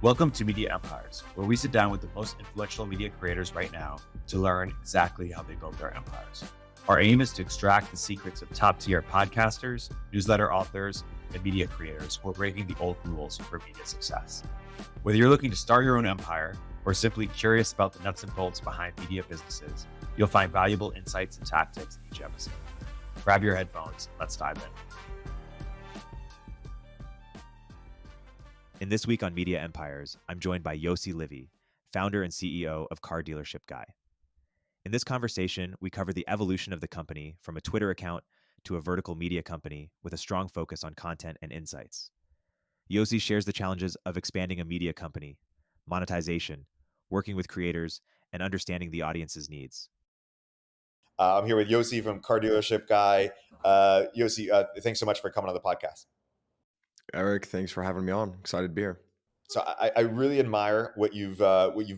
Welcome to Media Empires, where we sit down with the most influential media creators right now to learn exactly how they built their empires. Our aim is to extract the secrets of top-tier podcasters, newsletter authors, and media creators who are breaking the old rules for media success. Whether you're looking to start your own empire or simply curious about the nuts and bolts behind media businesses, you'll find valuable insights and tactics in each episode. Grab your headphones, let's dive in. In this week on Media Empires, I'm joined by Yossi, founder and CEO of Car Dealership Guy. In this conversation, we cover the evolution of the company from a Twitter account to a vertical media company with a strong focus on content and insights. Yossi shares the challenges of expanding a media company, monetization, working with creators, and understanding the audience's needs. I'm here with Yossi from Car Dealership Guy. Yossi, thanks so much for coming on the podcast. Erik, thanks for having me on. Excited to be here. So I really admire what you've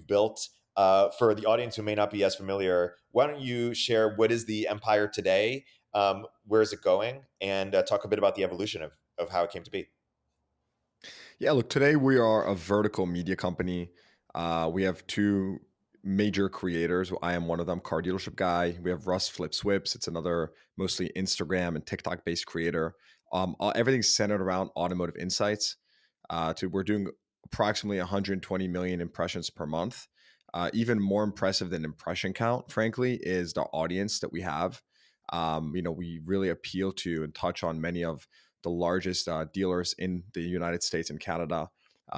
built. For the audience who may not be as familiar, why don't you share what is the empire today? Where is it going? And talk a bit about the evolution of how it came to be. Yeah, look, today we are a vertical media company. We have two major creators. I am one of them, Car Dealership Guy. We have Russ Flips Whips. It's another mostly Instagram and TikTok based creator. Everything's centered around automotive insights. We're doing approximately 120 million impressions per month. Even more impressive than impression count, frankly, is the audience that we have. We really appeal to and touch on many of the largest dealers in the United States and Canada,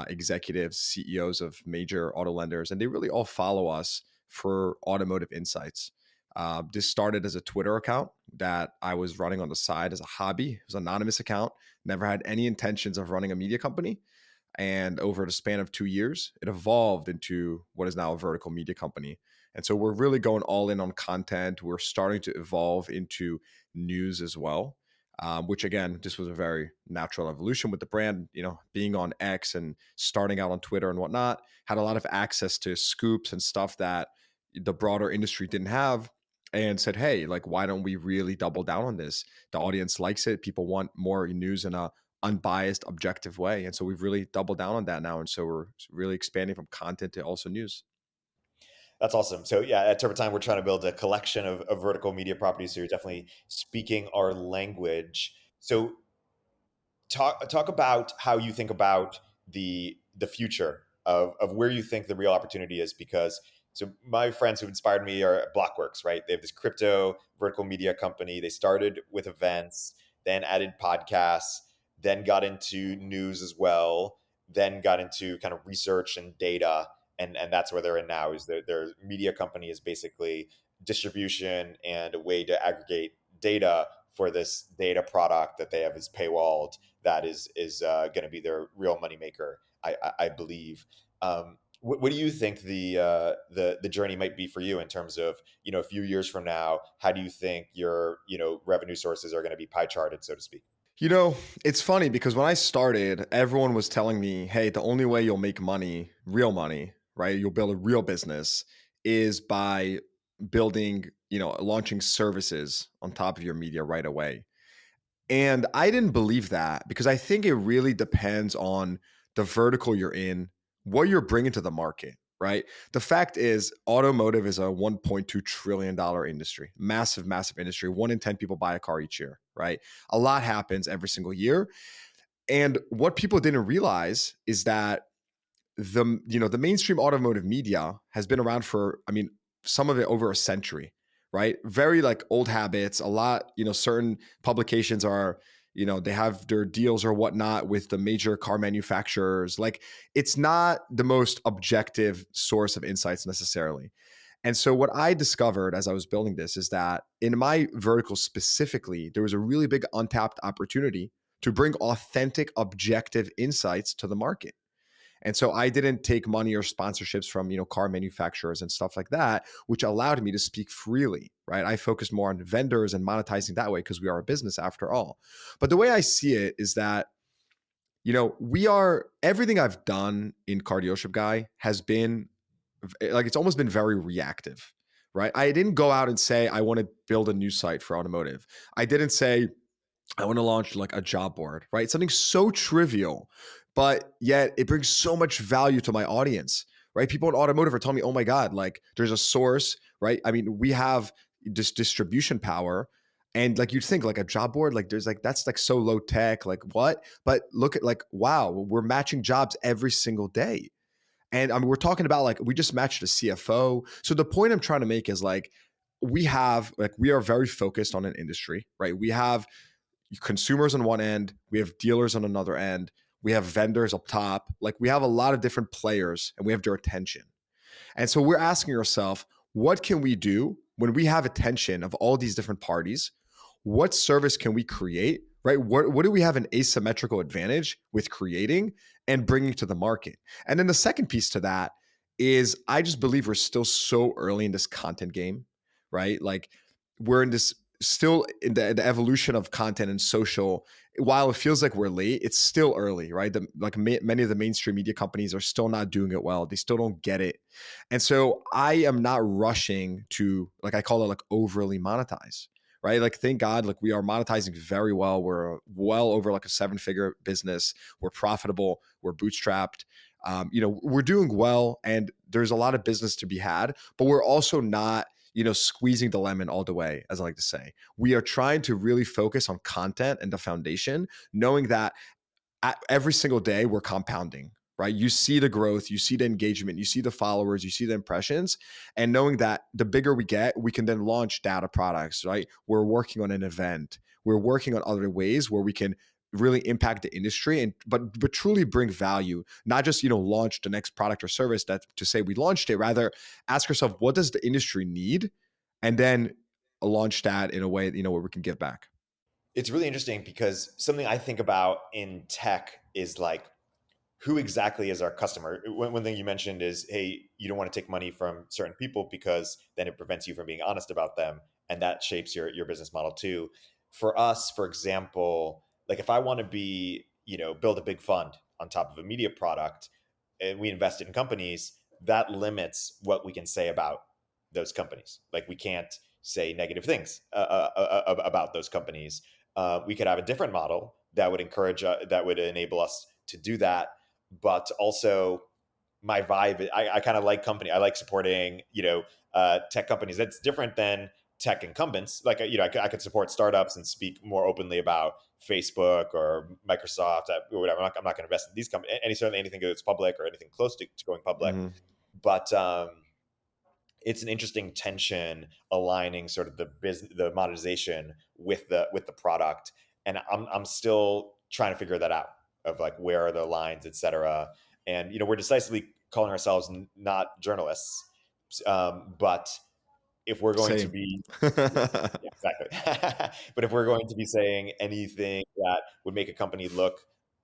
executives, CEOs of major auto lenders, and they really all follow us for automotive insights. This started as a Twitter account that I was running on the side as a hobby. It was an anonymous account, never had any intentions of running a media company. And over the span of 2 years, it evolved into what is now a vertical media company. And so we're really going all in on content. We're starting to evolve into news as well, which again, this was a very natural evolution with the brand, being on X and starting out on Twitter and whatnot, had a lot of access to scoops and stuff that the broader industry didn't have, and said, hey, like, why don't we really double down on this? The audience likes it. People want more news in a unbiased, objective way. And so we've really doubled down on that now. And so we're really expanding from content to also news. That's awesome. So yeah, at Turpentine, we're trying to build a collection of vertical media properties. So you're definitely speaking our language. So talk about how you think about the future of where you think the real opportunity is, because so my friends who've inspired me are Blockworks, right? They have this crypto vertical media company. They started with events, then added podcasts, then got into news as well, then got into kind of research and data, and that's where they're in now. Is their media company is basically distribution and a way to aggregate data for this data product that they have is paywalled. That is going to be their real moneymaker, I believe. What do you think the journey might be for you in terms of, a few years from now? How do you think your revenue sources are going to be pie charted, so to speak? It's funny because when I started, everyone was telling me, hey, the only way you'll make money, real money, right? You'll build a real business is by building, launching services on top of your media right away. And I didn't believe that because I think it really depends on the vertical you're in, what you're bringing to the market, right? The fact is, automotive is a $1.2 trillion industry, massive, massive industry. 1 in 10 people buy a car each year, right? A lot happens every single year. And what people didn't realize is that the mainstream automotive media has been around for, some of it over a century, right? Very like old habits. A lot, certain publications are, they have their deals or whatnot with the major car manufacturers. Like, it's not the most objective source of insights necessarily. And so what I discovered as I was building this is that in my vertical specifically, there was a really big untapped opportunity to bring authentic, objective insights to the market. And so I didn't take money or sponsorships from, car manufacturers and stuff like that, which allowed me to speak freely, right? I focused more on vendors and monetizing that way because we are a business after all. But the way I see it is that, everything I've done in Car Dealership Guy has been like, it's almost been very reactive, right? I didn't go out and say, I want to build a new site for automotive. I didn't say, I want to launch like a job board, right? Something so trivial. but yet it brings so much value to my audience, right? People in automotive are telling me, oh my God, like there's a source, right? I mean, we have this distribution power. And like you'd think like a job board, like there's like, that's like so low tech, like what? But look at like, wow, we're matching jobs every single day. And I mean, we're talking about like, we just matched a CFO. So the point I'm trying to make is like, we are very focused on an industry, right? We have consumers on one end, we have dealers on another end, we have vendors up top. Like we have a lot of different players and we have their attention. And so we're asking ourselves, what can we do when we have attention of all these different parties? What service can we create, right? What do we have an asymmetrical advantage with creating and bringing to the market? And then the second piece to that is I just believe we're still so early in this content game, right? Like we're in this still in the evolution of content and social. While it feels like we're late, it's still early, right? Many of the mainstream media companies are still not doing it well. They still don't get it. And so I am not rushing to, like I call it, like overly monetize, right? Like thank God, like we are monetizing very well. We're well over like a 7-figure business. We're profitable. We're bootstrapped. We're doing well, and there's a lot of business to be had. But we're also not, squeezing the lemon all the way, as I like to say. We are trying to really focus on content and the foundation, knowing that every single day we're compounding, right? You see the growth, you see the engagement, you see the followers, you see the impressions, and knowing that the bigger we get, we can then launch data products, right? We're working on an event. We're working on other ways where we can really impact the industry and but truly bring value, not just launch the next product or service that to say we launched it. Rather ask yourself, what does the industry need, and then launch that in a way where we can give back. It's really interesting because something I think about in tech is like, who exactly is our customer? One thing you mentioned is, hey, you don't want to take money from certain people because then it prevents you from being honest about them. And that shapes your business model too. For us, for example, like if I want to build a big fund on top of a media product and we invest in companies, that limits what we can say about those companies. Like we can't say negative things about those companies. We could have a different model that would that would enable us to do that. But also my vibe, I kind of like company. I like supporting, tech companies. That's different than tech incumbents. Like, I could support startups and speak more openly about Facebook or Microsoft or whatever. I'm not going to invest in these companies, certainly anything that's public or anything close to going public. Mm-hmm. But it's an interesting tension aligning sort of the monetization with the product. And I'm still trying to figure that out of like, where are the lines, et cetera. And, we're decisively calling ourselves not journalists. But if we're going to Same. be, yeah, exactly. But if we're going to be saying anything that would make a company look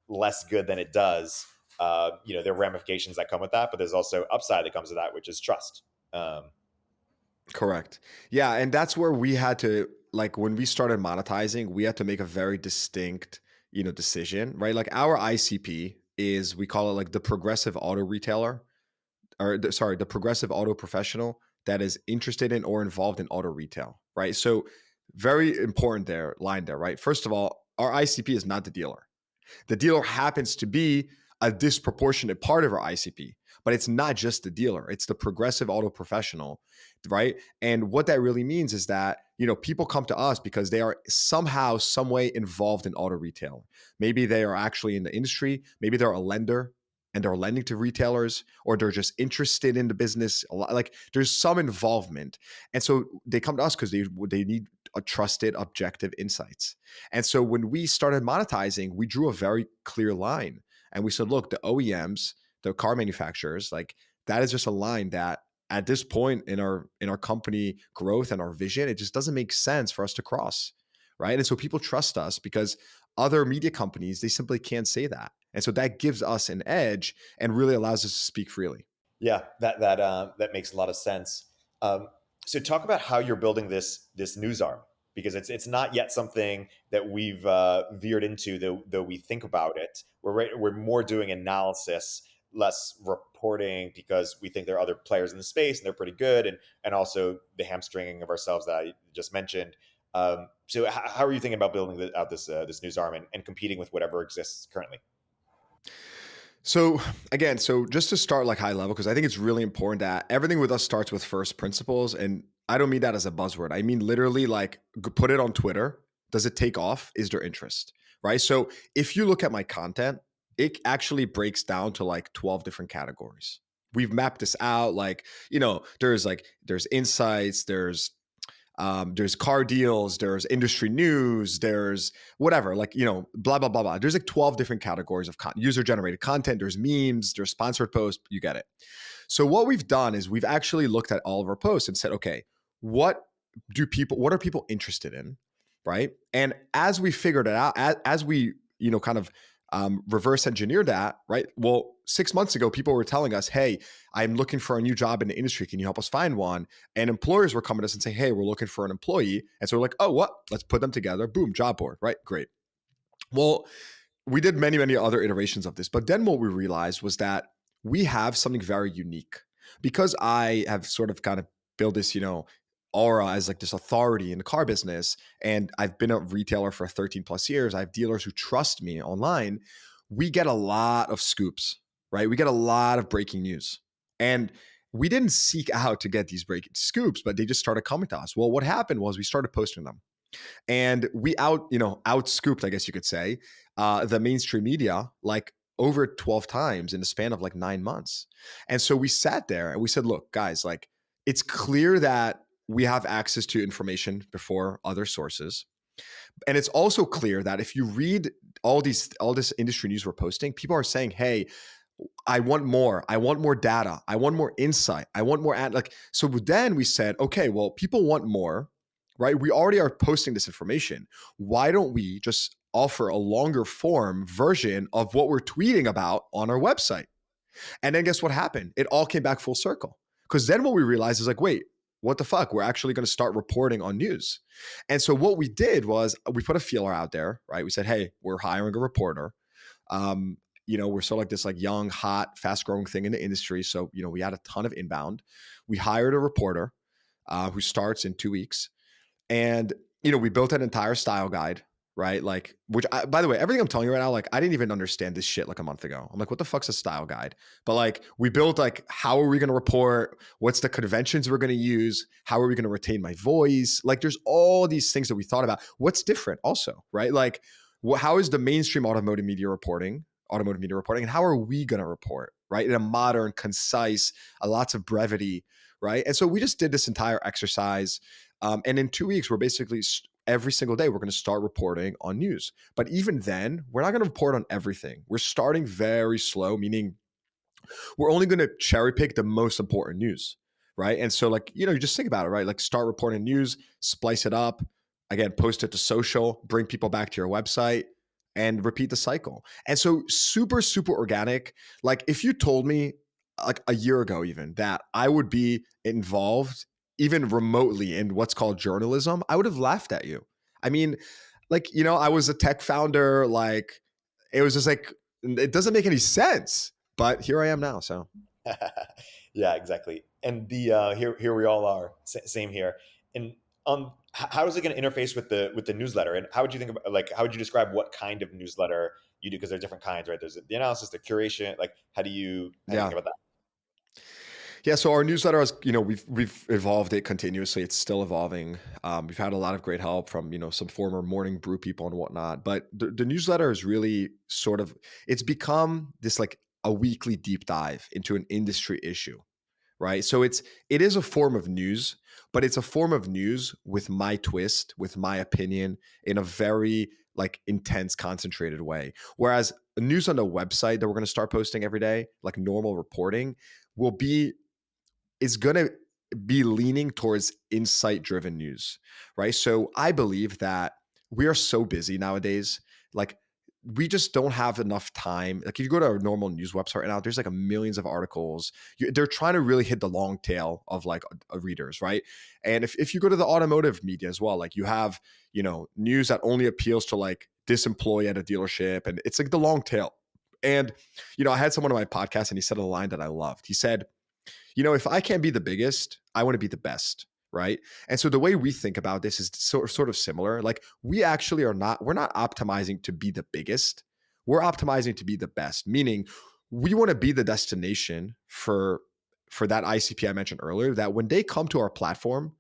less good than it does, there are ramifications that come with that, but there's also upside that comes with that, which is trust. Correct. Yeah. And that's where we had to, like, when we started monetizing, we had to make a very distinct, decision, right? Like our ICP is, we call it like the progressive auto retailer, or the progressive auto professional that is interested in or involved in auto retail, right? So very important line there, right? First of all, our ICP is not the dealer. The dealer happens to be a disproportionate part of our ICP, but it's not just the dealer, it's the progressive auto professional, right? And what that really means is that, people come to us because they are somehow, some way involved in auto retail. Maybe they are actually in the industry, maybe they're a lender and they're lending to retailers, or they're just interested in the business. Like there's some involvement. And so they come to us because they need a trusted, objective insights. And so when we started monetizing, we drew a very clear line. And we said, look, the OEMs, the car manufacturers, like that is just a line that at this point in our company growth and our vision, it just doesn't make sense for us to cross. Right. And so people trust us because other media companies, they simply can't say that. And so that gives us an edge and really allows us to speak freely. Yeah, that makes a lot of sense. So talk about how you're building this news arm, because it's not yet something that we've veered into, though we think about it. We're more doing analysis, less reporting, because we think there are other players in the space and they're pretty good, and also the hamstringing of ourselves that I just mentioned. So how are you thinking about building out this news arm and competing with whatever exists currently? So again, so just to start like high level, because I think it's really important that everything with us starts with first principles. And I don't mean that as a buzzword. I mean literally like put it on Twitter. Does it take off? Is there interest? Right. So if you look at my content, it actually breaks down to like 12 different categories. We've mapped this out. Like, there's insights, there's car deals, there's industry news, there's whatever, like, blah, blah, blah, blah. There's like 12 different categories of user generated content. There's memes, there's sponsored posts, you get it. So what we've done is we've actually looked at all of our posts and said, okay, what are people interested in? Right. And as we figured it out, as we, kind of reverse engineer that, right? Well, 6 months ago, people were telling us, hey, I'm looking for a new job in the industry. Can you help us find one? And employers were coming to us and saying, hey, we're looking for an employee. And so we're like, oh, what? Let's put them together. Boom, job board, right? Great. Well, we did many, many other iterations of this. But then what we realized was that we have something very unique. Because I have sort of kind of built this, aura as like this authority in the car business, and I've been a retailer for 13 plus years. I have dealers who trust me online. We get a lot of scoops, right? We get a lot of breaking news. And we didn't seek out to get these breaking scoops, but they just started coming to us. Well, what happened was we started posting them. And we out scooped, I guess you could say, the mainstream media like over 12 times in the span of like 9 months. And so we sat there and we said, look, guys, like it's clear that we have access to information before other sources. And it's also clear that if you read all this industry news we're posting, people are saying, hey, I want more. I want more data. I want more insight. I want more so then we said, okay, well, people want more, right? We already are posting this information. Why don't we just offer a longer form version of what we're tweeting about on our website? And then guess what happened? It all came back full circle. Because then what we realized is like, wait, what the fuck? We're actually going to start reporting on news. And so what we did was we put a feeler out there, right? We said, hey, we're hiring a reporter. We're sort of like this like young, hot, fast growing thing in the industry. So, we had a ton of inbound. We hired a reporter who starts in 2 weeks. And, we built an entire style guide, right? Like, by the way, everything I'm telling you right now, like I didn't even understand this shit like a month ago. I'm like, what the fuck's a style guide? But like we built like, how are we going to report? What's the conventions we're going to use? How are we going to retain my voice? Like there's all these things that we thought about. What's different also, right? Like how is the mainstream automotive media reporting, and how are we going to report, right? In a modern, concise, lots of brevity, right? And so we just did this entire exercise. And in 2 weeks, we're basically every single day, we're going to start reporting on news. But even then, we're not going to report on everything. We're starting very slow, meaning we're only going to cherry pick the most important news, right? And so like, you just think about it, right? Like start reporting news, splice it up, again, post it to social, bring people back to your website and repeat the cycle. And so super, super organic. Like if you told me like a year ago even that I would be involved even remotely in what's called journalism, I would have laughed at you. I mean, like, I was a tech founder, like it was just like, it doesn't make any sense, but here I am now. So Yeah, exactly. And the here we all are. Same here. And how is it going to interface with the newsletter? And how would you think about how would you describe what kind of newsletter you do? Because there's different kinds, right? There's the analysis, the curation. Like, how do you think about that? Yeah, so our newsletter is, we've evolved it continuously. It's still evolving. We've had a lot of great help from, some former morning brew people and whatnot. But the newsletter is really sort of, it's become this like a weekly deep dive into an industry issue, right? So it is a form of news, but it's a form of news with my twist, with my opinion in a very like intense, concentrated way. Whereas news on the website that we're going to start posting every day, like normal reporting, is going to be leaning towards insight driven news, right? So I believe that we are so busy nowadays. Like we just don't have enough time. Like if you go to a normal news website right now, there's like millions of articles. They're trying to really hit the long tail of like readers, right? And if you go to the automotive media as well, like you have, news that only appeals to like this employee at a dealership. And it's like the long tail. And, I had someone on my podcast and he said a line that I loved. He said, if I can't be the biggest, I want to be the best. Right. And so the way we think about this is sort of similar. Like we actually we're not optimizing to be the biggest. We're optimizing to be the best, meaning we want to be the destination for that ICP I mentioned earlier, that when they come to our platform,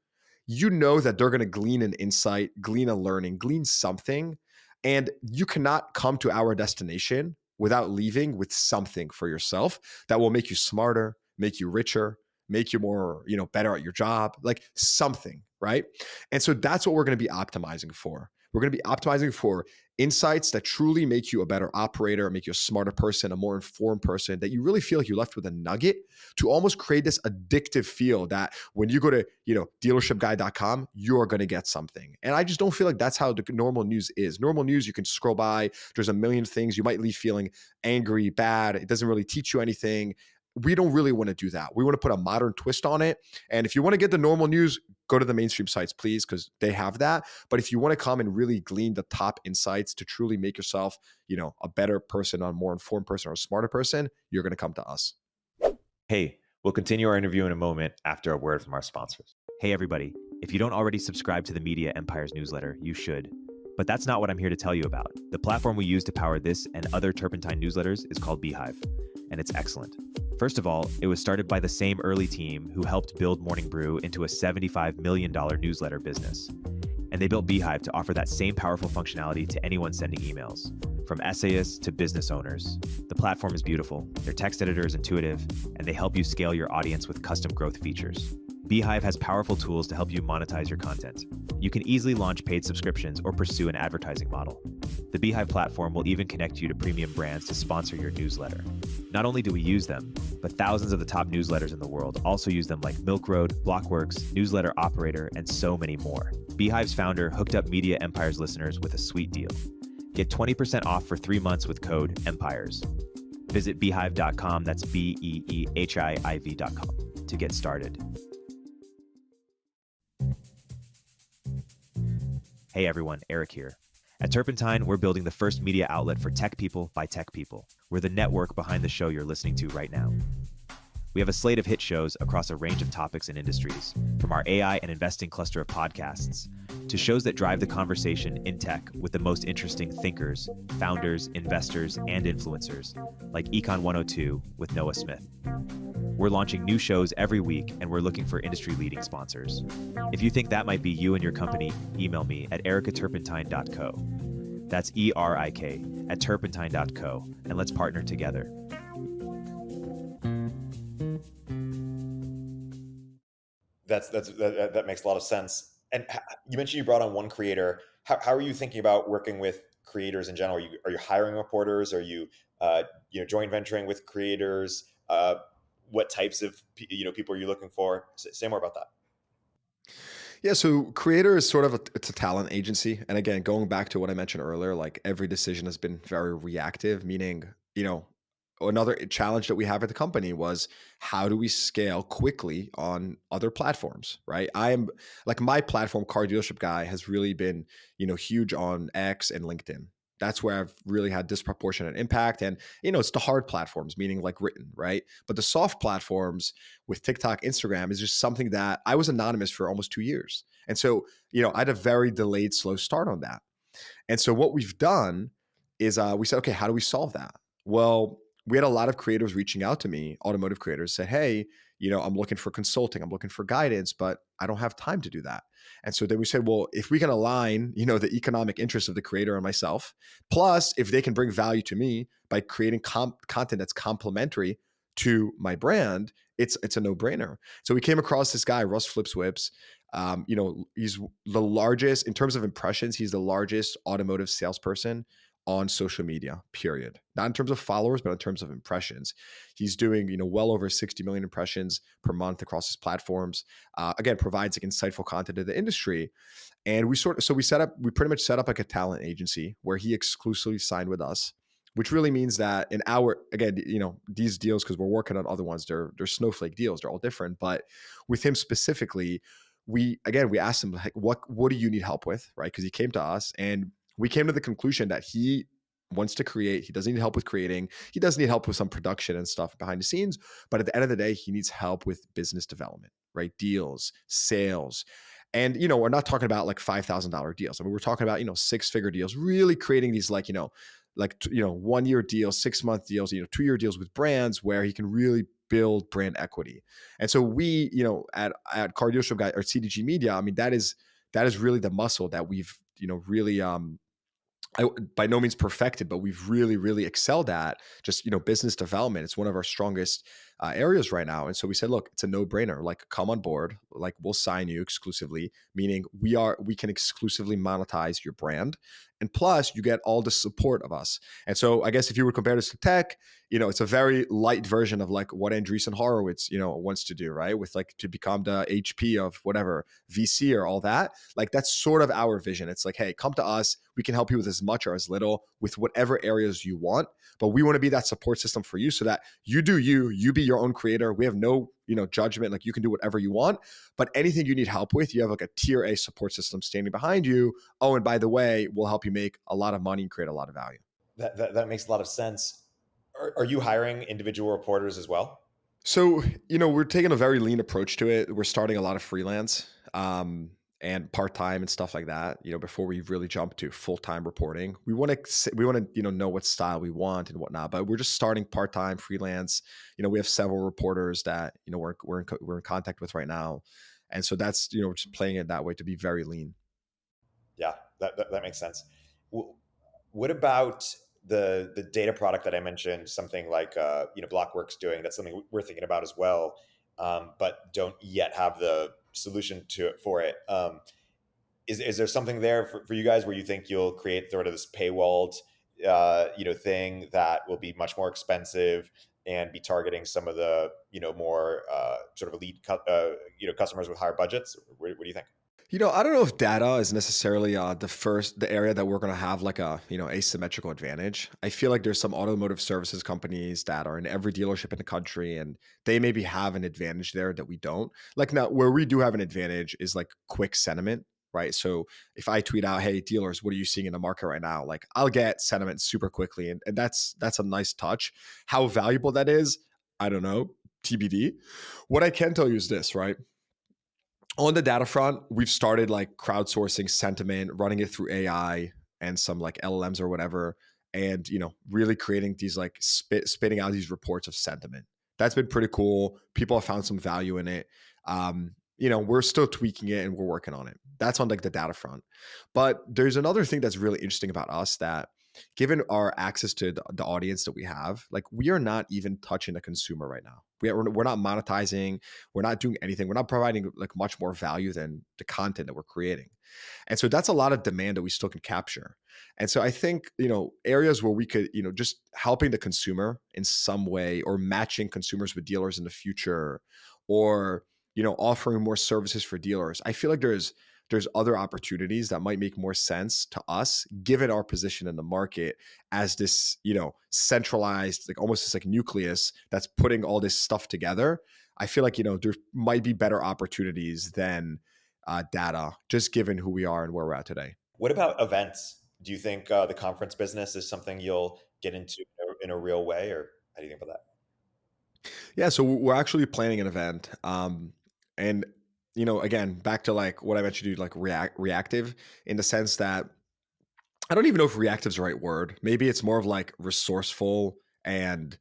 you know that they're going to glean an insight, glean a learning, glean something. And you cannot come to our destination without leaving with something for yourself that will make you smarter, make you richer, make you more, better at your job, like something, right? And so that's what we're going to be optimizing for. We're going to be optimizing for insights that truly make you a better operator, make you a smarter person, a more informed person, that you really feel like you're left with a nugget, to almost create this addictive feel that when you go to, dealershipguy.com, you're going to get something. And I just don't feel like that's how the normal news is. Normal news, you can scroll by. There's a million things. You might leave feeling angry, bad. It doesn't really teach you anything. We don't really want to do that. We want to put a modern twist on it. And if you want to get the normal news, go to the mainstream sites, please, because they have that. But if you want to come and really glean the top insights to truly make yourself, a better person, a more informed person, or a smarter person, you're going to come to us. Hey, we'll continue our interview in a moment after a word from our sponsors. Hey, everybody. If you don't already subscribe to the Media Empires newsletter, you should. But that's not what I'm here to tell you about. The platform we use to power this and other Turpentine newsletters is called Beehiiv, and it's excellent. First of all, it was started by the same early team who helped build Morning Brew into a $75 million newsletter business. And they built Beehiiv to offer that same powerful functionality to anyone sending emails, from essayists to business owners. The platform is beautiful, their text editor is intuitive, and they help you scale your audience with custom growth features. Beehiiv has powerful tools to help you monetize your content. You can easily launch paid subscriptions or pursue an advertising model. The Beehiiv platform will even connect you to premium brands to sponsor your newsletter. Not only do we use them, but thousands of the top newsletters in the world also use them, like Milk Road, Blockworks, Newsletter Operator, and so many more. Beehiiv's founder hooked up Media Empires listeners with a sweet deal. Get 20% off for 3 months with code EMPIRES. Visit beehiiv.com, that's BEEHIIV.com, to get started. Hey everyone, Erik here. At Turpentine, we're building the first media outlet for tech people by tech people. We're the network behind the show you're listening to right now. We have a slate of hit shows across a range of topics and industries, from our AI and investing cluster of podcasts to shows that drive the conversation in tech with the most interesting thinkers, founders, investors, and influencers, like Econ 102 with Noah Smith. We're launching new shows every week, and we're looking for industry-leading sponsors. If you think that might be you and your company, email me at eric@turpentine.co. That's ERIK at turpentine.co, and let's partner together. That makes a lot of sense. And you mentioned you brought on one creator. How are you thinking about working with creators in general? Are you hiring reporters? Are you joint venturing with creators? What types of people are you looking for? Say more about that. Yeah, so Creator is sort of it's a talent agency. And again, going back to what I mentioned earlier, like every decision has been very reactive, meaning, another challenge that we have at the company was, how do we scale quickly on other platforms, right? I am like, my platform, Car Dealership Guy, has really been, huge on X and LinkedIn. That's where I've really had disproportionate impact. And, it's the hard platforms, meaning like written, right? But the soft platforms with TikTok, Instagram is just something that I was anonymous for almost 2 years. And so, I had a very delayed, slow start on that. And so what we've done is we said, okay, how do we solve that? Well, we had a lot of creators reaching out to me, automotive creators, said, hey, I'm looking for consulting, I'm looking for guidance, but I don't have time to do that. And so then we said, well, if we can align, the economic interests of the creator and myself, plus if they can bring value to me by creating content that's complementary to my brand, it's a no-brainer. So we came across this guy, Russ Flips Whips. He's the largest, in terms of impressions, he's the largest automotive salesperson on social media, period. Not in terms of followers, but in terms of impressions. He's doing, well over 60 million impressions per month across his platforms. Again, provides like insightful content to the industry. And we pretty much set up like a talent agency where he exclusively signed with us, which really means that in these deals, because we're working on other ones, they're snowflake deals, they're all different. But with him specifically, we asked him, like, what do you need help with, right? Because he came to us and we came to the conclusion that he wants to create. He doesn't need help with creating. He does need help with some production and stuff behind the scenes. But at the end of the day, he needs help with business development, right? Deals, sales. And, we're not talking about like $5,000 deals. I mean, we're talking about, 6-figure deals, really creating these like 1 year deals, 6 month deals, 2 year deals with brands where he can really build brand equity. And so we, at Car Dealership Guy or CDG Media, I mean, that is really the muscle that we've, really by no means perfected, but we've really, really excelled at just, business development. It's one of our strongest areas right now. And so we said, look, it's a no brainer. Like, come on board. Like, we'll sign you exclusively, meaning we can exclusively monetize your brand. And plus you get all the support of us. And so I guess if you would compare this to tech, it's a very light version of like what Andreessen Horowitz, wants to do, right? With like to become the HP of whatever VC or all that. Like, that's sort of our vision. It's like, hey, come to us. We can help you with as much or as little with whatever areas you want. But we want to be that support system for you so that you do you be your own creator. We have no, judgment. Like, you can do whatever you want, but anything you need help with, you have like a tier A support system standing behind you. Oh, and by the way, we'll help you make a lot of money and create a lot of value. That makes a lot of sense. Are you hiring individual reporters as well? So, we're taking a very lean approach to it. We're starting a lot of freelance and part-time and stuff like that, before we really jump to full-time reporting. We want to, know what style we want and whatnot, but we're just starting part-time freelance. We have several reporters that, we're in contact with right now. And so that's, just playing it that way to be very lean. Yeah, that makes sense. What about the data product that I mentioned? Something like Blockworks doing. That's something we're thinking about as well, but don't yet have the solution for it. Is there something there for you guys where you think you'll create sort of this paywalled thing that will be much more expensive and be targeting some of the more sort of elite customers with higher budgets? What do you think? I don't know if data is necessarily the area that we're going to have like a, asymmetrical advantage. I feel like there's some automotive services companies that are in every dealership in the country, and they maybe have an advantage there that we don't. Like, now, where we do have an advantage is like quick sentiment, right? So if I tweet out, hey, dealers, what are you seeing in the market right now? Like, I'll get sentiment super quickly. And that's a nice touch. How valuable that is, I don't know, TBD. What I can tell you is this, right? On the data front, we've started like crowdsourcing sentiment, running it through AI and some like LLMs or whatever, and really creating these like spitting out these reports of sentiment. That's been pretty cool. People have found some value in it. We're still tweaking it and we're working on it. That's on like the data front. But there's another thing that's really interesting about us that, given our access to the audience that we have, like, we are not even touching the consumer right now. We're not monetizing. We're not doing anything. We're not providing like much more value than the content that we're creating. And so that's a lot of demand that we still can capture. And so I think, areas where we could, just helping the consumer in some way, or matching consumers with dealers in the future, or, offering more services for dealers. I feel like there's other opportunities that might make more sense to us, given our position in the market as this, centralized, like almost this like nucleus that's putting all this stuff together. I feel like, there might be better opportunities than data, just given who we are and where we're at today. What about events? Do you think the conference business is something you'll get into in a real way, or how do you think about that? Yeah, so we're actually planning an event. And again, back to like what I mentioned, to like reactive, in the sense that I don't even know if reactive is the right word. Maybe it's more of like resourceful and,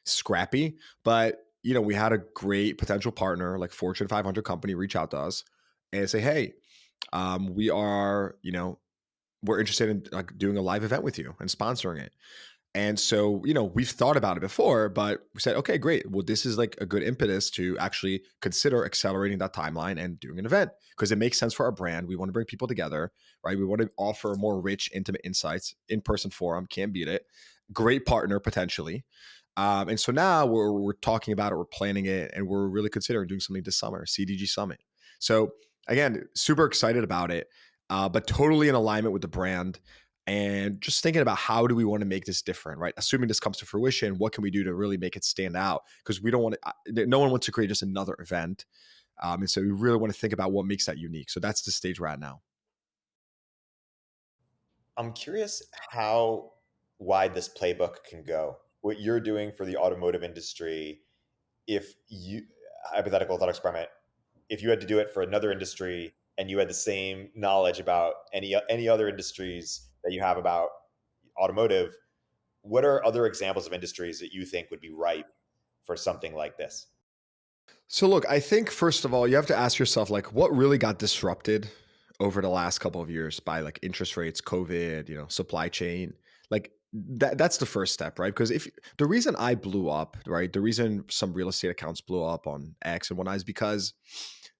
scrappy. But, we had a great potential partner, like Fortune 500 company, reach out to us and say, hey, we are, we're interested in like doing a live event with you and sponsoring it. And so, we've thought about it before, but we said, okay, great. Well, this is like a good impetus to actually consider accelerating that timeline and doing an event, because it makes sense for our brand. We want to bring people together, right? We want to offer more rich, intimate insights. In-person forum, can't beat it. Great partner potentially. And so now we're talking about it, we're planning it, and we're really considering doing something this summer, CDG Summit. So again, super excited about it, but totally in alignment with the brand. And just thinking about how do we want to make this different, right? Assuming this comes to fruition, what can we do to really make it stand out? Because we don't want to, no one wants to create just another event. And so we really want to think about what makes that unique. So that's the stage we're at now. I'm curious how wide this playbook can go. What you're doing for the automotive industry, if you, hypothetical thought experiment, if you had to do it for another industry and you had the same knowledge about any other industries that you have about automotive. What are other examples of industries that you think would be ripe for something like this? So look, I think first of all, you have to ask yourself like what really got disrupted over the last couple of years by like interest rates, COVID, supply chain. Like that's the first step, right? Because if the reason I blew up, right? The reason some real estate accounts blew up on X and whatnot is because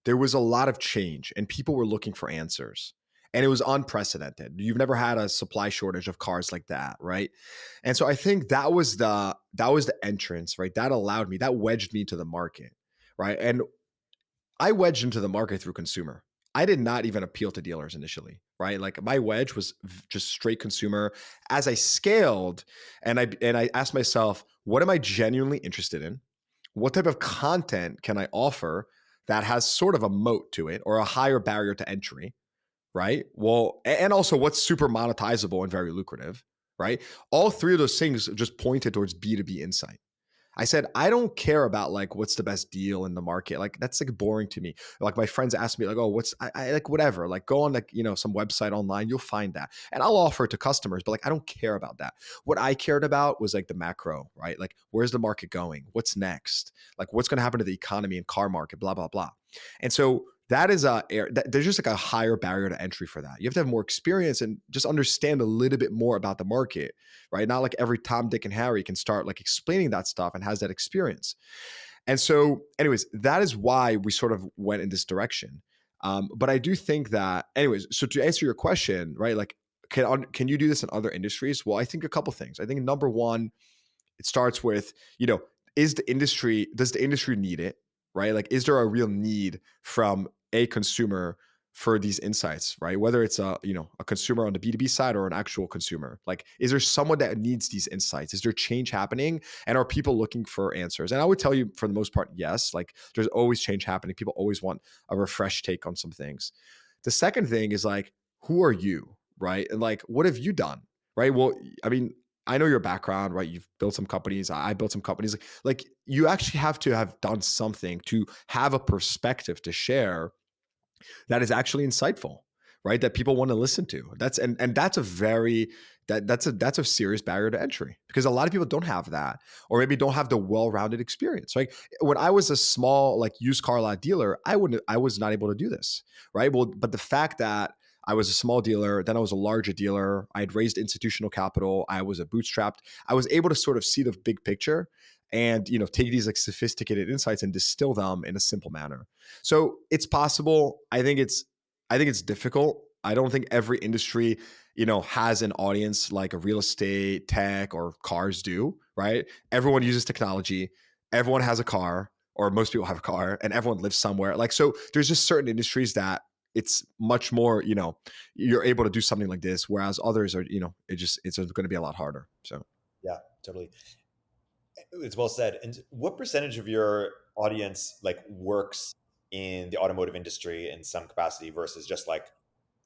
there was a lot of change and people were looking for answers. And it was unprecedented. You've never had a supply shortage of cars like that, right? And so I think that was the entrance, right? That wedged me to the market, right? And I wedged into the market through consumer. I did not even appeal to dealers initially, right? Like my wedge was just straight consumer. As I scaled, and I asked myself, what am I genuinely interested in? What type of content can I offer that has sort of a moat to it or a higher barrier to entry, right? Well, and also what's super monetizable and very lucrative, right? All three of those things just pointed towards B2B insight. I said, I don't care about like what's the best deal in the market. Like that's like boring to me. Like my friends ask me like, oh, I like whatever. Like go on like, some website online, you'll find that. And I'll offer it to customers, but like I don't care about that. What I cared about was like the macro, right? Like where's the market going? What's next? Like what's going to happen to the economy and car market, blah, blah, blah. And so that is there's just like a higher barrier to entry for that. You have to have more experience and just understand a little bit more about the market, right? Not like every Tom, Dick, and Harry can start like explaining that stuff and has that experience. And so, anyways, that is why we sort of went in this direction. But I do think that, anyways, so to answer your question, right? Like, can you do this in other industries? Well, I think a couple things. I think number one, it starts with, does the industry need it? Right? Like, is there a real need from a consumer for these insights, right? Whether it's a consumer on the B2B side or an actual consumer. Like, is there someone that needs these insights? Is there change happening? And are people looking for answers? And I would tell you for the most part, yes, like there's always change happening. People always want a refresh take on some things. The second thing is like, who are you? Right? And like, what have you done? Right? Well, I mean, I know your background, right? You've built some companies. I built some companies. Like you actually have to have done something to have a perspective to share that is actually insightful, right? That people want to listen to. That's a very that's a serious barrier to entry because a lot of people don't have that, or maybe don't have the well-rounded experience. Like when I was a small like used car lot dealer, I was not able to do this, right? Well, but the fact that I was a small dealer, then I was a larger dealer. I had raised institutional capital. I was a bootstrapped. I was able to sort of see the big picture and take these like sophisticated insights and distill them in a simple manner. So it's possible. I think it's difficult. I don't think every industry, has an audience like a real estate, tech, or cars do, right? Everyone uses technology. Everyone has a car, or most people have a car, and everyone lives somewhere. Like, so there's just certain industries that it's much more, you're able to do something like this, whereas others are, it's going to be a lot harder. So Yeah, totally. It's well said. And what percentage of your audience like works in the automotive industry in some capacity versus just like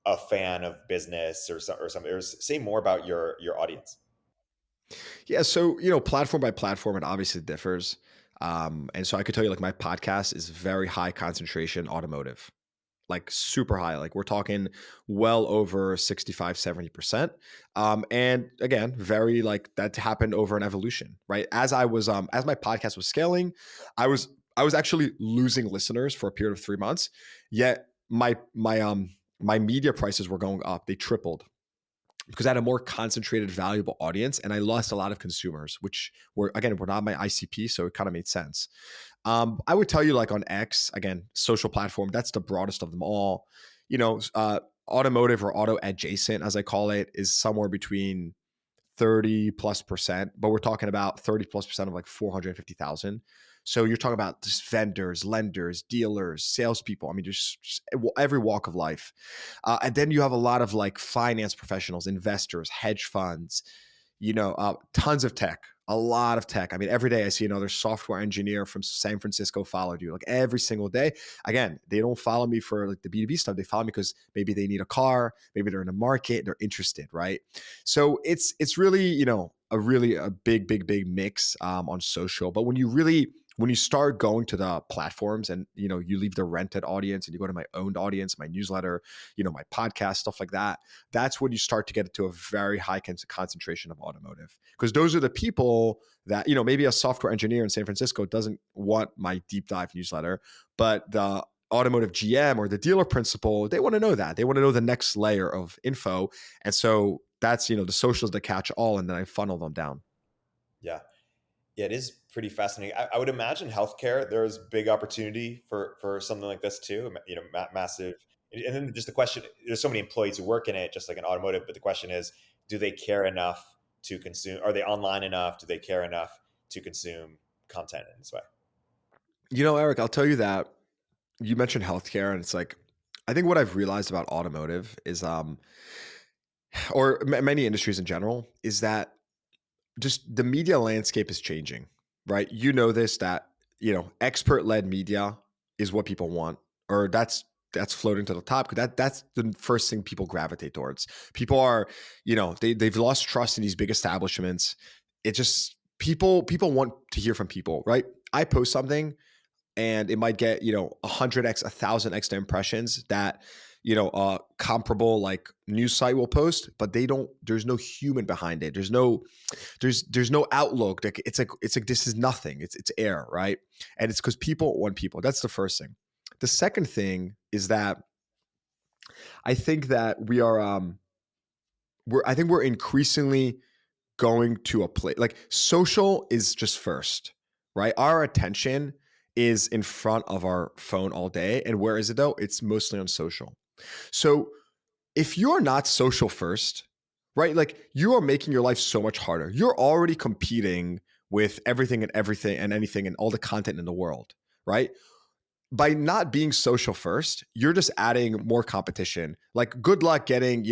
a fan of business or something? Or say more about your audience. yeah, so platform by platform, it obviously differs. And so I could tell you like my podcast is very high concentration automotive, like super high. Like we're talking well over 65, 70%. And again, very like that happened over an evolution, right? As my podcast was scaling, I was actually losing listeners for a period of 3 months. Yet my media prices were going up. They tripled because I had a more concentrated, valuable audience, and I lost a lot of consumers, which were not my ICP, so it kind of made sense. I would tell you, like on X, again, social platform, that's the broadest of them all. Automotive or auto adjacent, as I call it, is somewhere between 30+%, but we're talking about 30+% of like 450,000. So you're talking about just vendors, lenders, dealers, salespeople. I mean, just every walk of life. And then you have a lot of like finance professionals, investors, hedge funds, tons of tech, a lot of tech. I mean, every day I see another software engineer from San Francisco followed you, like every single day. Again, they don't follow me for like the B2B stuff. They follow me because maybe they need a car, maybe they're in a market, they're interested, right? So it's really, a big mix on social. But when you really when you start going to the platforms and, you leave the rented audience and you go to my owned audience, my newsletter, my podcast, stuff like that, that's when you start to get to a very high concentration of automotive. Because those are the people that, maybe a software engineer in San Francisco doesn't want my deep dive newsletter, but the automotive GM or the dealer principal, they want to know that. They want to know the next layer of info. And so that's, the socials that catch all, and then I funnel them down. Yeah. Yeah, it is pretty fascinating. I would imagine healthcare, there's big opportunity for something like this too. Massive. And then just the question: there's so many employees who work in it, just like in automotive. But the question is, do they care enough to consume? Are they online enough? Do they care enough to consume content in this way? Erik, I'll tell you that you mentioned healthcare, and it's like, I think what I've realized about automotive is, or many industries in general, is that just the media landscape is changing, right? You know this, that, expert led media is what people want, or that's floating to the top, because that's the first thing people gravitate towards. People are, they've lost trust in these big establishments. It just, people want to hear from people, right? I post something and it might get 100x 1000x the impressions that a comparable like news site will post, but there's no human behind it. There's no outlook. Like it's like this is nothing. It's air, right? And it's because people want people. That's the first thing. The second thing is that I think that we're increasingly going to a place like social is just first, right? Our attention is in front of our phone all day. And where is it though? It's mostly on social. So if you're not social first, right? Like you are making your life so much harder. You're already competing with everything and anything and all the content in the world, right? By not being social first, you're just adding more competition. Like good luck getting,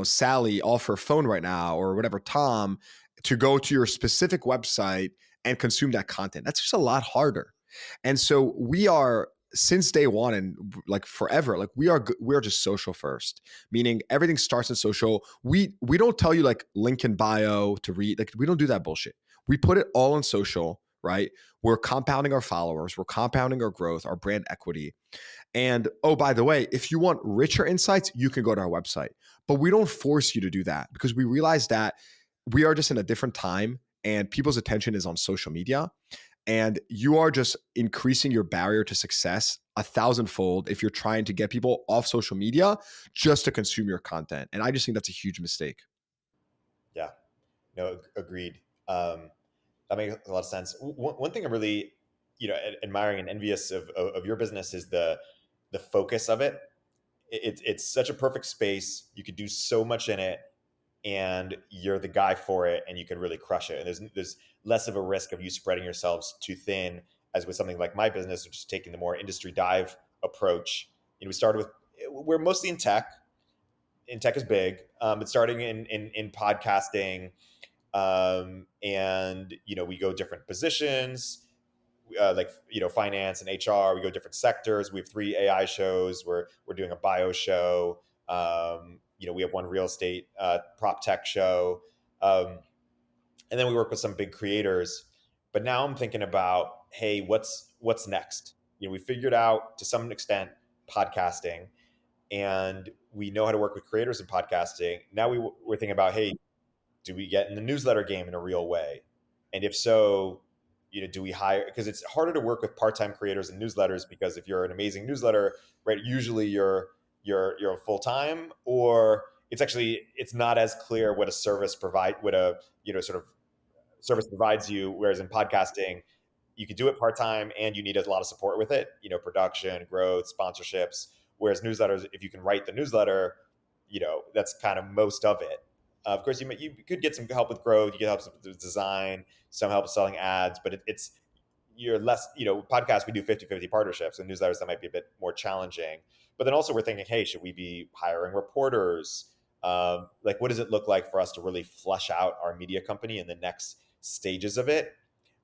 Sally off her phone right now or whatever, Tom, to go to your specific website and consume that content. That's just a lot harder. And so we are, since day one and like forever, like we're just social first, meaning everything starts in social. We don't tell you like link in bio to read. Like we don't do that bullshit. We put it all on social, right? We're compounding our followers, we're compounding our growth, our brand equity. And oh, by the way, if you want richer insights, you can go to our website. But we don't force you to do that because we realize that we are just in a different time and people's attention is on social media. And you are just increasing your barrier to success 1,000-fold if you're trying to get people off social media just to consume your content. And I just think that's a huge mistake. Yeah, no, agreed. That makes a lot of sense. One thing I'm really, admiring and envious of your business is the focus of it. It's such a perfect space. You could do so much in it, and you're the guy for it, and you can really crush it. And there's less of a risk of you spreading yourselves too thin, as with something like my business, which is taking the more industry dive approach. We started with, we're mostly in tech. And tech is big. It's starting in podcasting, and we go different positions, like finance and HR. We go different sectors. We have 3 AI shows. We're doing a bio show. We have one real estate prop tech show, and then we work with some big creators. But now I'm thinking about, hey, what's next? We figured out to some extent podcasting, and we know how to work with creators in podcasting. Now we're thinking about, hey, do we get in the newsletter game in a real way? And if so, do we hire? Because it's harder to work with part-time creators and newsletters, because if you're an amazing newsletter, right, usually you're full-time, or it's not as clear what a service sort of service provides you. Whereas in podcasting, you could do it part-time and you need a lot of support with it, production, growth, sponsorships. Whereas newsletters, if you can write the newsletter, that's kind of most of it. Of course, you could get some help with growth, you get help with design, some help selling ads, but it's you're less, podcasts, we do 50-50 partnerships, and newsletters that might be a bit more challenging. But then also we're thinking, hey, should we be hiring reporters? Like, what does it look like for us to really flush out our media company in the next stages of it?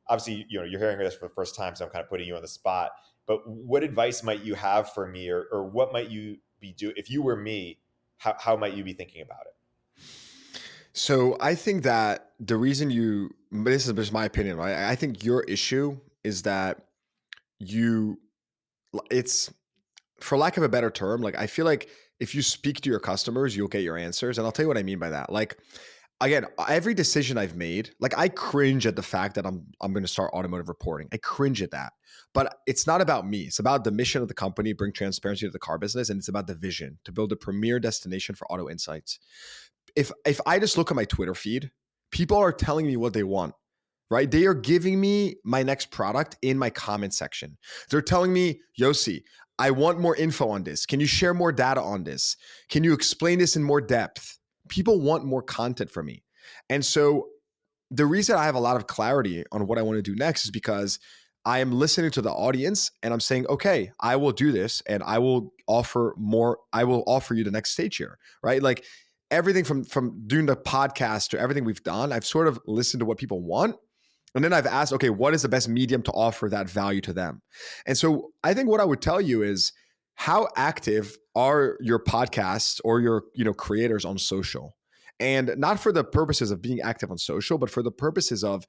Obviously, you're hearing this for the first time, so I'm kind of putting you on the spot. But what advice might you have for me, or what might you be doing if you were me? How might you be thinking about it? So I think that the reason this is just my opinion, right? I think your issue is that it's, for lack of a better term, like I feel like if you speak to your customers, you'll get your answers. And I'll tell you what I mean by that. Like, again, every decision I've made, like I cringe at the fact that I'm going to start automotive reporting. I cringe at that. But it's not about me. It's about the mission of the company, bring transparency to the car business, and it's about the vision to build a premier destination for auto insights. If I just look at my Twitter feed, people are telling me what they want. Right? They are giving me my next product in my comment section. They're telling me, Yossi, I want more info on this. Can you share more data on this? Can you explain this in more depth? People want more content from me. And so the reason I have a lot of clarity on what I want to do next is because I am listening to the audience and I'm saying, okay, I will do this and I will offer more. I will offer you the next stage here, right? Like everything from doing the podcast to everything we've done, I've sort of listened to what people want. And then I've asked, okay, what is the best medium to offer that value to them? And so I think what I would tell you is, how active are your podcasts or your creators on social? And not for the purposes of being active on social, but for the purposes of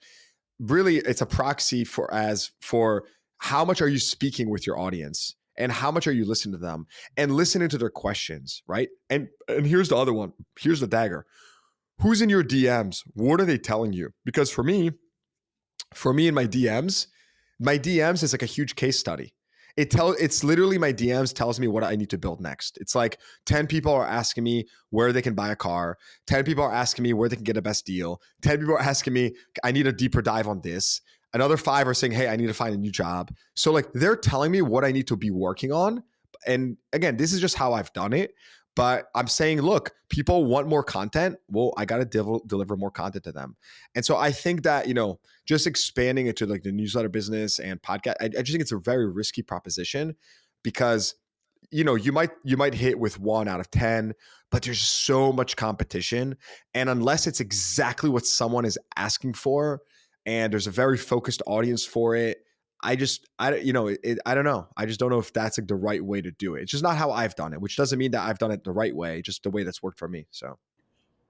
really, it's a proxy for how much are you speaking with your audience and how much are you listening to them and listening to their questions, right? And here's the other one. Here's the dagger. Who's in your DMs? What are they telling you? Because for me in my DMs is like a huge case study. It's literally, my DMs tells me what I need to build next. It's like 10 people are asking me where they can buy a car. 10 people are asking me where they can get a best deal. 10 people are asking me, I need a deeper dive on this. Another 5 are saying, hey, I need to find a new job. So like they're telling me what I need to be working on. And again, this is just how I've done it. But I'm saying, look, people want more content. Well, I got to deliver more content to them. And so I think that, just expanding it to like the newsletter business and podcast, I just think it's a very risky proposition because, you might hit with 1 out of 10, but there's so much competition. And unless it's exactly what someone is asking for and there's a very focused audience for it, I don't know. I just don't know if that's like the right way to do it. It's just not how I've done it, which doesn't mean that I've done it the right way, just the way that's worked for me. So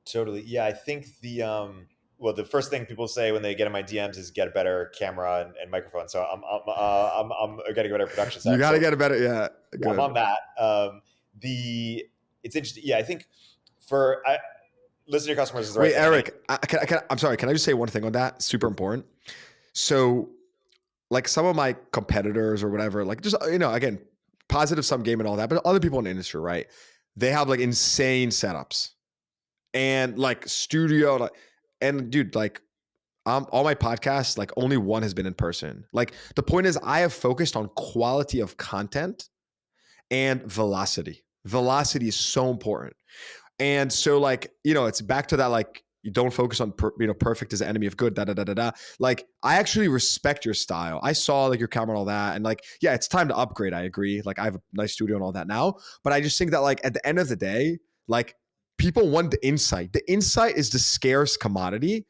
Totally. Yeah, I think the first thing people say when they get in my DMs is get a better camera and microphone. So I'm getting a better production setup. You got to get a better, Yeah, I'm on that. It's interesting. Yeah, I think listen to your customers is the right thing. Wait, Erik, I'm sorry. Can I just say one thing on that? Super important. So like some of my competitors or whatever, like just, again, positive sum game and all that, but other people in the industry, right? They have like insane setups and like studio, and dude, like all my podcasts, like only one has been in person. Like the point is I have focused on quality of content and velocity. Velocity is so important. And so like, it's back to that, like, you don't focus on, perfect is the enemy of good, da, da, da, da, da. Like, I actually respect your style. I saw like your camera and all that. And like, yeah, it's time to upgrade. I agree. Like I have a nice studio and all that now, but I just think that like at the end of the day, like people want the insight. The insight is the scarce commodity.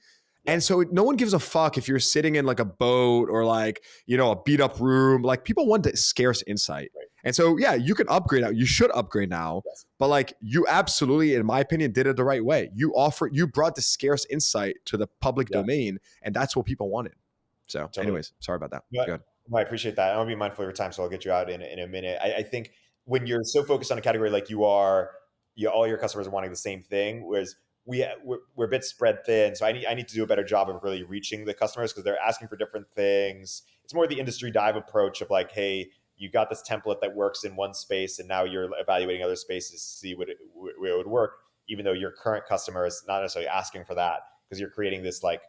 And so no one gives a fuck if you're sitting in like a boat or like, a beat up room. Like people want the scarce insight. Right. And so, yeah, you can upgrade now. You should upgrade now. Yes. But like you absolutely, in my opinion, did it the right way. You brought the scarce insight to the public domain, and that's what people wanted. So totally. Anyways, sorry about that. Go ahead. I appreciate that. I want to be mindful of your time, so I'll get you out in a minute. I think when you're so focused on a category like you are, all your customers are wanting the same thing, whereas we're a bit spread thin. So I need to do a better job of really reaching the customers because they're asking for different things. It's more the industry dive approach of like, hey, you got this template that works in one space and now you're evaluating other spaces to see where it would work, even though your current customer is not necessarily asking for that because you're creating this like,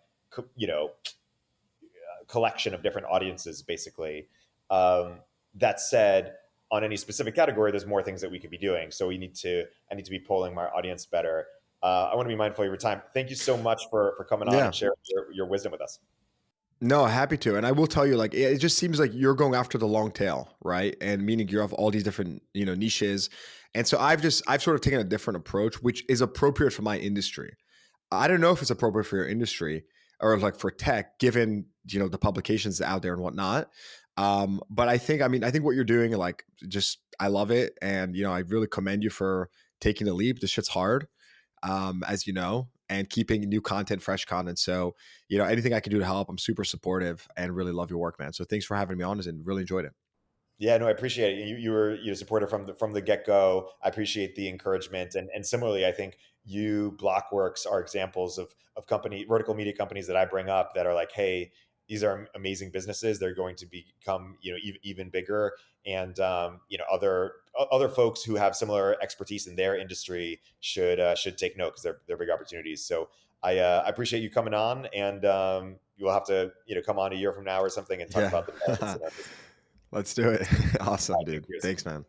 collection of different audiences, basically. That said, on any specific category, there's more things that we could be doing. So I need to be polling my audience better. I want to be mindful of your time. Thank you so much for coming on and sharing your wisdom with us. No, happy to. And I will tell you, like, it just seems like you're going after the long tail, right? And meaning you have all these different, niches. And so I've sort of taken a different approach, which is appropriate for my industry. I don't know if it's appropriate for your industry or like for tech, given, the publications out there and whatnot. But I think what you're doing, like, just, I love it. And, I really commend you for taking the leap. This shit's hard, as you know. and keeping new content, fresh content. So, you know, anything I can do to help, I'm super supportive and really love your work, man. So thanks for having me on and really enjoyed it. Yeah, no, I appreciate it. You were supportive from the get go. I appreciate the encouragement, and similarly, I think you Blockworks are examples of company vertical media companies that I bring up that are like, hey, these are amazing businesses. They're going to become even bigger, and other folks who have similar expertise in their industry should take note because they're big opportunities. So I appreciate you coming on, and you will have to come on a year from now or something and talk Yeah. about the developments in our business. Let's do it. Awesome, dude. Cheers. Thanks, man.